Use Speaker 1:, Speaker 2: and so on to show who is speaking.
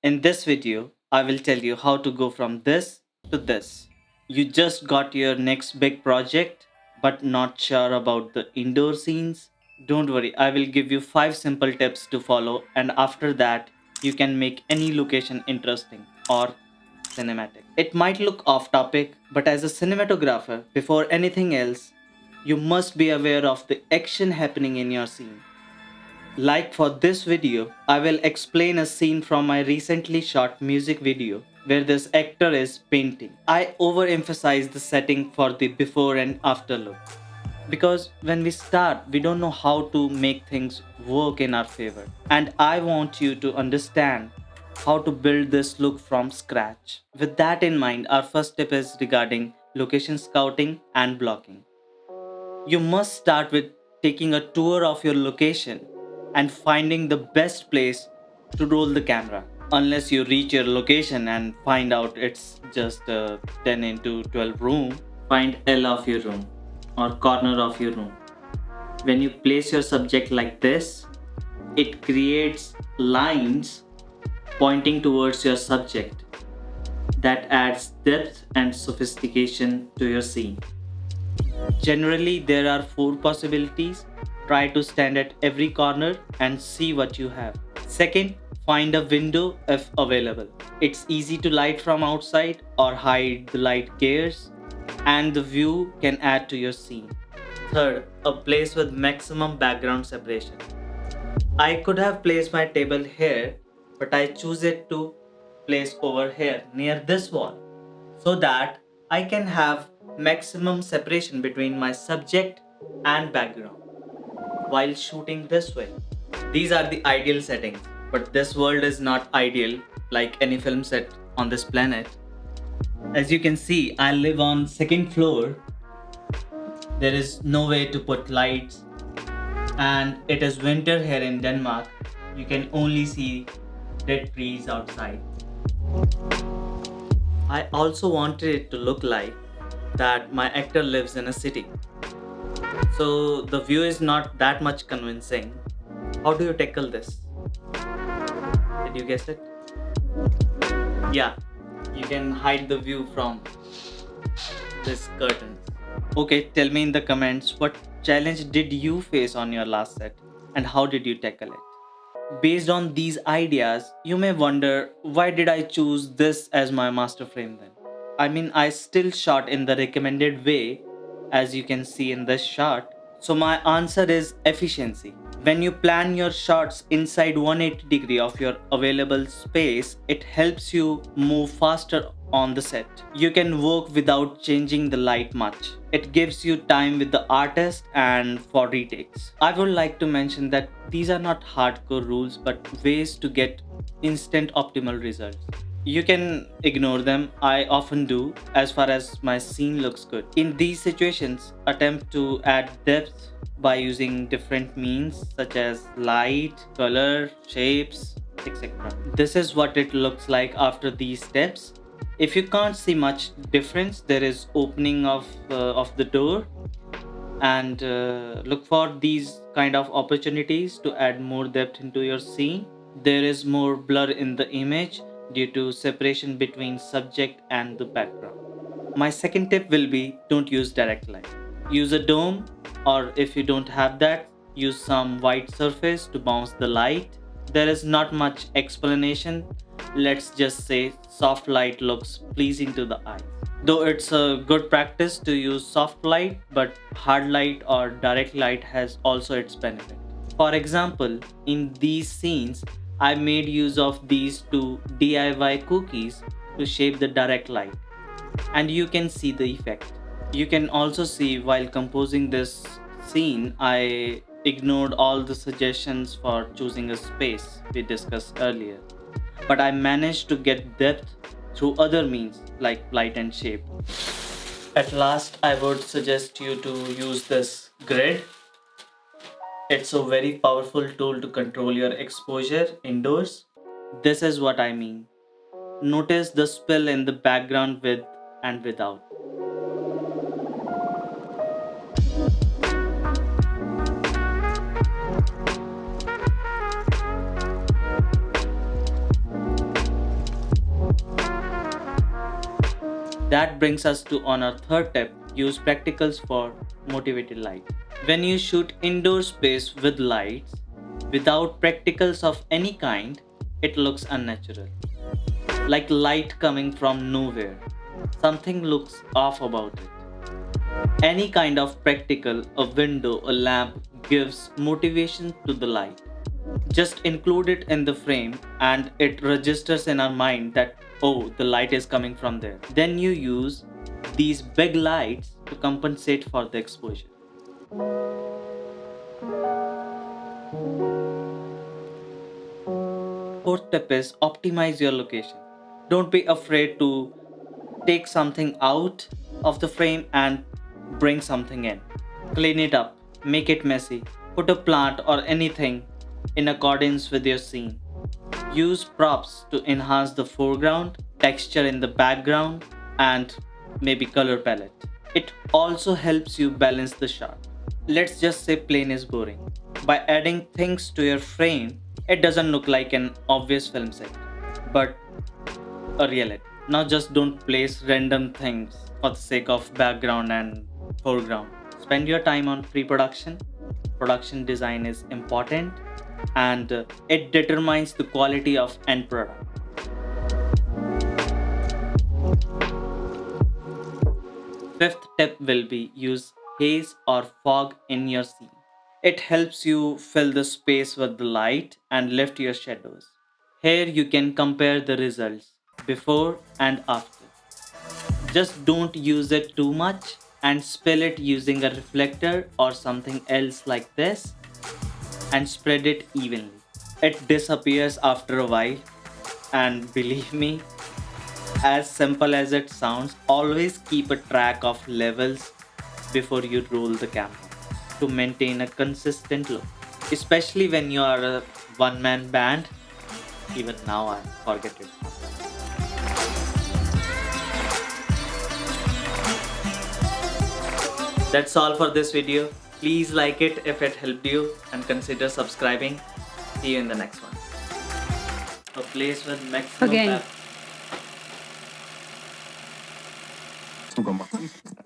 Speaker 1: In this video, I will tell you how to go from this to this. You just got your next big project but not sure about the indoor scenes? Don't worry, I will give you 5 simple tips to follow, and after that, you can make any location interesting or cinematic. It might look off topic, but as a cinematographer, before anything else, you must be aware of the action happening in your scene. Like for this video, I will explain a scene from my recently shot music video where this actor is painting. I overemphasize the setting for the before and after look. Because when we start, we don't know how to make things work in our favor. And I want you to understand how to build this look from scratch. With that in mind, our first tip is regarding location scouting and blocking. You must start with taking a tour of your location and finding the best place to roll the camera. Unless you reach your location and find out it's just a 10 into 12 room, find L of your room or corner of your room. When you place your subject like this, it creates lines pointing towards your subject that adds depth and sophistication to your scene. Generally, there are 4 possibilities. Try to stand at every corner and see what you have. Second, find a window if available. It's easy to light from outside or hide the light gears, and the view can add to your scene. Third, a place with maximum background separation. I could have placed my table here, but I choose it to place over here near this wall so that I can have maximum separation between my subject and background while shooting this way. These are the ideal settings, but this world is not ideal like any film set on this planet. As you can see, I live on second floor. There is no way to put lights, and it is winter here in Denmark. You can only see dead trees outside. I also wanted it to look like that my actor lives in a city. So the view is not that much convincing. How do you tackle this? Did you guess it? Yeah, you can hide the view from this curtains. Okay, tell me in the comments what challenge did you face on your last set and how did you tackle it? Based on these ideas, you may wonder, why did I choose this as my master frame then? I mean, I still shot in the recommended way, as you can see in this shot. So my answer is efficiency. When you plan your shots inside 180 degree of your available space, it helps you move faster on the set. You can work without changing the light much. It gives you time with the artist and for retakes. I would like to mention that these are not hardcore rules but ways to get instant optimal results. You can ignore them, I often do, as far as my scene looks good. In these situations, attempt to add depth by using different means such as light, color, shapes, etc. This is what it looks like after these steps. If you can't see much difference, there is opening of the door, and look for these kind of opportunities to add more depth into your scene. There is more blur in the image due to separation between subject and the background. My second tip will be, don't use direct light. Use a dome, or if you don't have that, use some white surface to bounce the light. There is not much explanation. Let's just say soft light looks pleasing to the eye. Though it's a good practice to use soft light, but hard light or direct light has also its benefit. For example, in these scenes, I made use of these two DIY cookies to shape the direct light, and you can see the effect. You can also see while composing this scene, I ignored all the suggestions for choosing a space we discussed earlier, but I managed to get depth through other means like light and shape. At last, I would suggest you to use this grid. It's a very powerful tool to control your exposure indoors. This is what I mean. Notice the spill in the background with and without. That brings us to on our third tip, use practicals for motivated light. When you shoot indoor space with lights, without practicals of any kind, it looks unnatural. Like light coming from nowhere. Something looks off about it. Any kind of practical, a window, a lamp, gives motivation to the light. Just include it in the frame and it registers in our mind that, oh, the light is coming from there. Then you use these big lights to compensate for the exposure. Fourth tip is optimize your location. Don't be afraid to take something out of the frame and bring something in. Clean it up, make it messy, put a plant or anything in accordance with your scene. Use props to enhance the foreground, texture in the background, and maybe color palette. It also helps you balance the shot. Let's just say plane is boring. By adding things to your frame, it doesn't look like an obvious film set, but a reality. Now just don't place random things for the sake of background and foreground. Spend your time on pre-production. Production design is important and it determines the quality of end product. Fifth tip will be use haze or fog in your scene. It helps you fill the space with the light and lift your shadows. Here you can compare the results before and after. Just don't use it too much and spill it using a reflector or something else like this and spread it evenly. It disappears after a while, and believe me, as simple as it sounds, always keep a track of levels before you roll the camera to maintain a consistent look. Especially when you are a one man band, even now I forget it. That's all for this video. Please like it if it helped you and consider subscribing. See you in the next one. A place with maximum
Speaker 2: Again.
Speaker 1: pep.